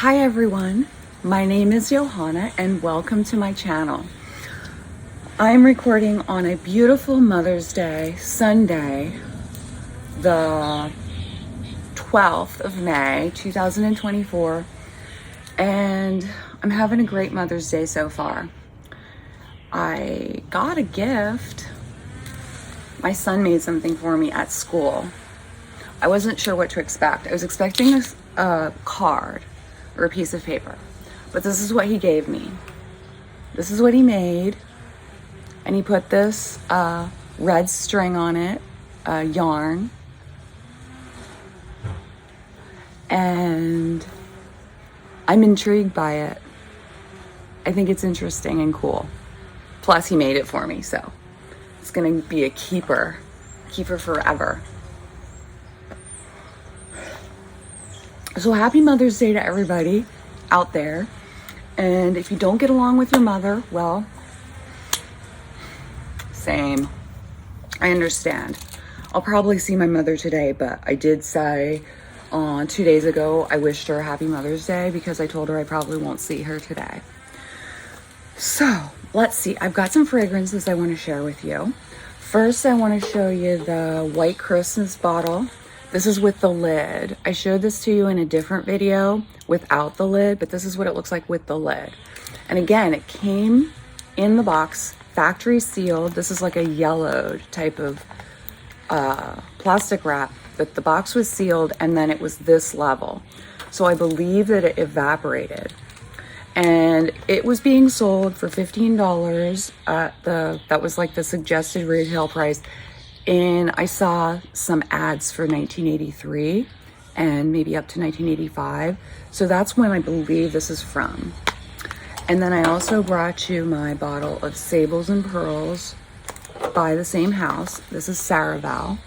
Hi everyone, my name is Johanna and welcome to my channel. I'm recording on a beautiful Mother's Day, Sunday, the 12th of May, 2024, and I'm having a great Mother's Day so far. I got a gift. My son made something for me at school. I wasn't sure what to expect. I was expecting a card or a piece of paper, but this is what he gave me. This is what he made, and he put this red string on it, yarn, and I'm intrigued by it. I think it's interesting and cool. Plus he made it for me, so it's gonna be a keeper forever. So happy Mother's Day to everybody out there. And if you don't get along with your mother, well, same. I understand. I'll probably see my mother today, but I did say 2 days ago I wished her a happy Mother's Day because I told her I probably won't see her today. So let's see. I've got some fragrances I want to share with you. First, I want to show you the White Christmas bottle. This is with the lid. I showed this to you in a different video without the lid, but this is what it looks like with the lid. And again, it came in the box, factory sealed. This is like a yellowed type of plastic wrap, but the box was sealed and then it was this level. So I believe that it evaporated. And it was being sold for $15 at that was like the suggested retail price. And I saw some ads for 1983 and maybe up to 1985. So that's when I believe this is from. And then I also brought you my bottle of Sables and Pearls by the same house. This is Saravel.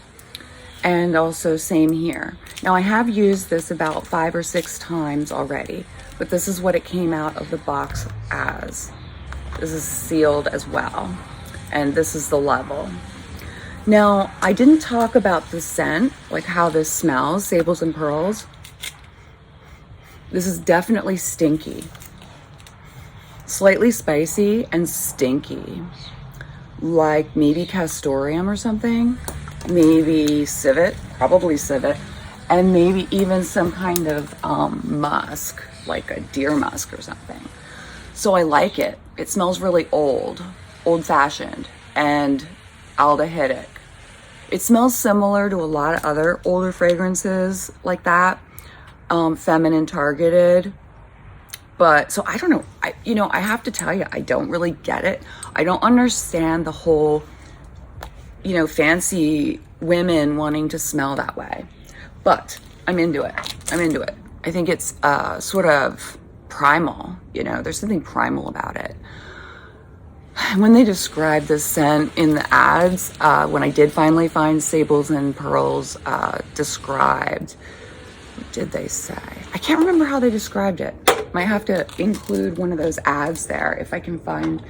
And also same here. Now I have used this about 5 or 6 times already, but this is what it came out of the box as. This is sealed as well. And this is the level. Now, I didn't talk about the scent, like how this smells, Sables and Pearls. This is definitely stinky. Slightly spicy and stinky. Like maybe castoreum or something. Maybe civet, probably civet. And maybe even some kind of musk, like a deer musk or something. So I like it. It smells really old-fashioned, and aldehydic. It smells similar to a lot of other older fragrances like that, feminine targeted. But so I don't know. I have to tell you, I don't really get it. I don't understand the whole, fancy women wanting to smell that way. But I'm into it. I think it's sort of primal. There's something primal about it. When they described this scent in the ads, when I did finally find Sables and Pearls described, what did they say? I can't remember how they described it. Might have to include one of those ads there if I can find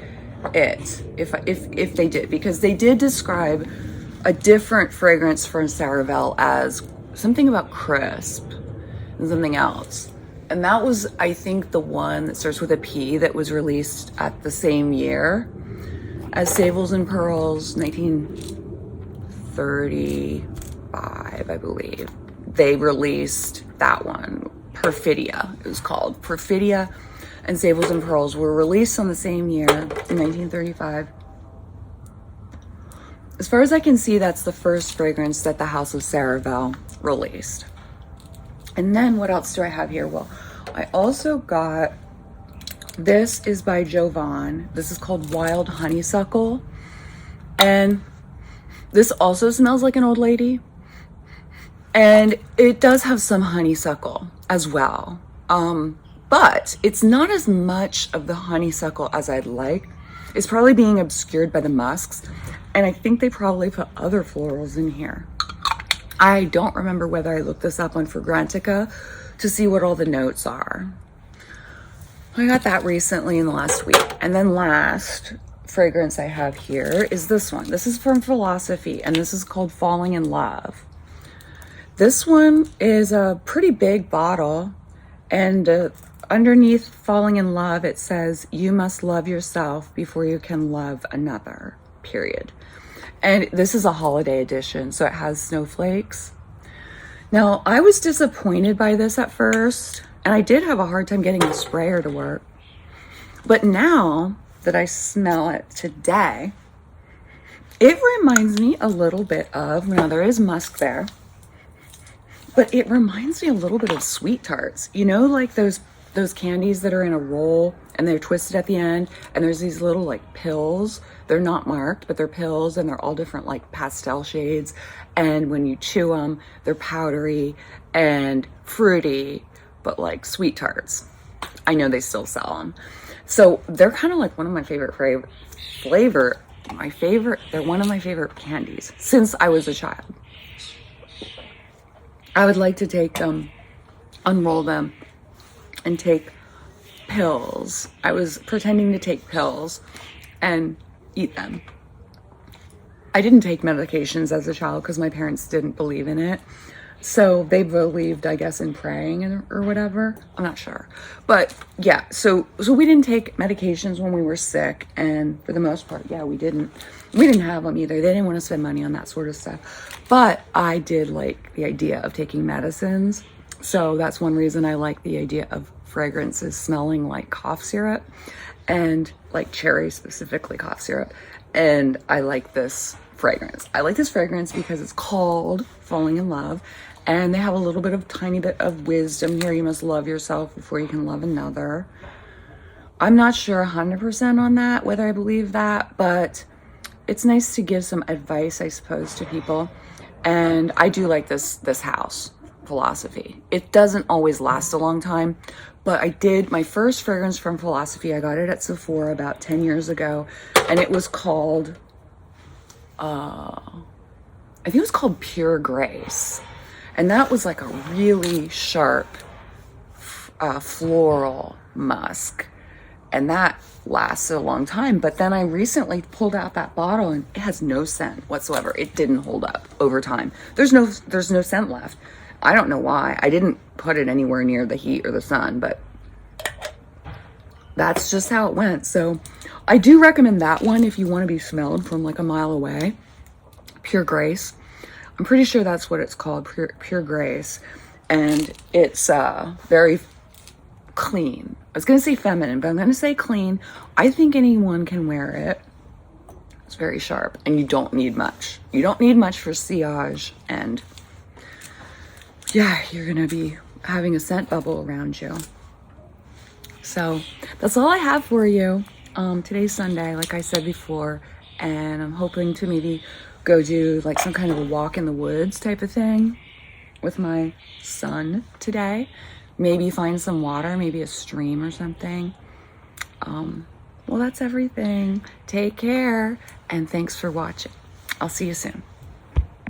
it, if they did, because they did describe a different fragrance from Saravel as something about crisp and something else. And that was, I think, the one that starts with a P that was released at the same year as Sables and Pearls, 1935, I believe. They released that one, Perfidia, it was called. Perfidia and Sables and Pearls were released on the same year, in 1935. As far as I can see, that's the first fragrance that the House of Saravel released. And then what else do I have here? Well, I also got, this is by Jovan. This is called Wild Honeysuckle. And this also smells like an old lady. And it does have some honeysuckle as well. But it's not as much of the honeysuckle as I'd like. It's probably being obscured by the musks. And I think they probably put other florals in here. I don't remember whether I looked this up on Fragrantica to see what all the notes are. I got that recently in the last week. And then last fragrance I have here is this one. This is from Philosophy, and this is called Falling in Love. This one is a pretty big bottle, and underneath falling in love, it says, you must love yourself before you can love another, period. And this is a holiday edition, so it has snowflakes. Now, I was disappointed by this at first, and I did have a hard time getting the sprayer to work. But now that I smell it today, it reminds me a little bit of, now there is musk there, but it reminds me a little bit of sweet tarts. You know, like those candies that are in a roll and they're twisted at the end, and there's these little like pills. They're not marked, but they're pills, and they're all different like pastel shades. And when you chew them, they're powdery and fruity, but like sweet tarts. I know they still sell them. So they're kind of like one of my favorite they're one of my favorite candies since I was a child. I would like to take them, unroll them, and take pills. I was pretending to take pills and eat them. I didn't take medications as a child because my parents didn't believe in it. So they believed, I guess, in praying or whatever. I'm not sure. But yeah, so we didn't take medications when we were sick. And for the most part, yeah, we didn't have them either. They didn't want to spend money on that sort of stuff. But I did like the idea of taking medicines. So that's one reason I like the idea of fragrances smelling like cough syrup, and like cherry, specifically cough syrup. And I like this fragrance. I like this fragrance because it's called Falling in Love, and they have a little bit of tiny bit of wisdom here. You must love yourself before you can love another. I'm not sure 100% on that, whether I believe that, but it's nice to give some advice, I suppose, to people. And I do like this house philosophy. It doesn't always last a long time, but I did my first fragrance from Philosophy. I got it at Sephora about 10 years ago, and it was called I think it was called Pure Grace. And that was like a really sharp floral musk. And that lasted a long time. But then I recently pulled out that bottle, and it has no scent whatsoever. It didn't hold up over time. There's no scent left. I don't know why. I didn't put it anywhere near the heat or the sun, but that's just how it went. So I do recommend that one if you want to be smelled from like a mile away. Pure Grace. I'm pretty sure that's what it's called, Pure Grace. And it's very clean. I was going to say feminine, but I'm going to say clean. I think anyone can wear it. It's very sharp, and you don't need much. You don't need much for sillage, and yeah, you're going to be having a scent bubble around you. So that's all I have for you. Today's Sunday, like I said before, and I'm hoping to maybe go do like some kind of a walk in the woods type of thing with my son today. Maybe find some water, maybe a stream or something. Well, that's everything. Take care, and thanks for watching. I'll see you soon.